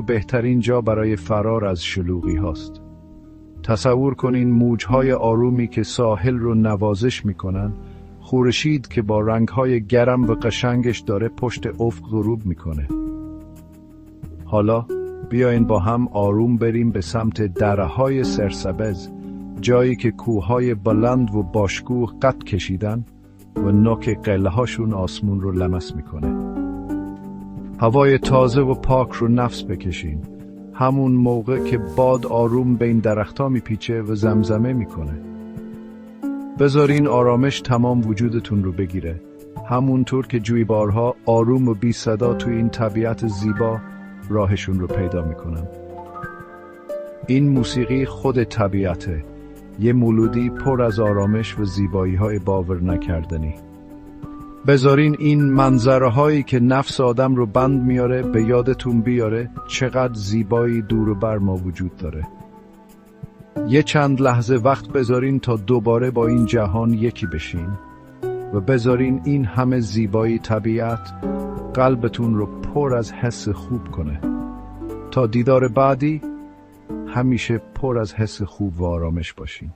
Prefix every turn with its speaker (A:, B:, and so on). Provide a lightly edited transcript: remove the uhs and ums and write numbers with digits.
A: بهترین جا برای فرار از شلوغی هاست. تصور کنین موجهای آرومی که ساحل رو نوازش میکنن، خورشید که با رنگهای گرم و قشنگش داره پشت افق غروب میکنه. حالا بیاین با هم آروم بریم به سمت دره‌های سرسبز، جایی که کوههای بلند و باشکوه قد کشیدن و نوک قله‌هاشون آسمون رو لمس میکنه. هوای تازه و پاک رو نفس بکشین، همون موقع که باد آروم بین درخت‌ها میپیچه و زمزمه میکنه. بذارین آرامش تمام وجودتون رو بگیره، همونطور که جویبارها آروم و بی صدا توی این طبیعت زیبا راهشون رو پیدا میکنن. این موسیقی خود طبیعته، یه مولودی پر از آرامش و زیبایی‌های باور نکردنی. بذارین این منظره هایی که نفس آدم رو بند میاره به یادتون بیاره چقدر زیبایی دور و بر ما وجود داره. یه چند لحظه وقت بذارین تا دوباره با این جهان یکی بشین و بذارین این همه زیبایی طبیعت قلبتون رو پر از حس خوب کنه. تا دیدار بعدی همیشه پر از حس خوب و آرامش باشین.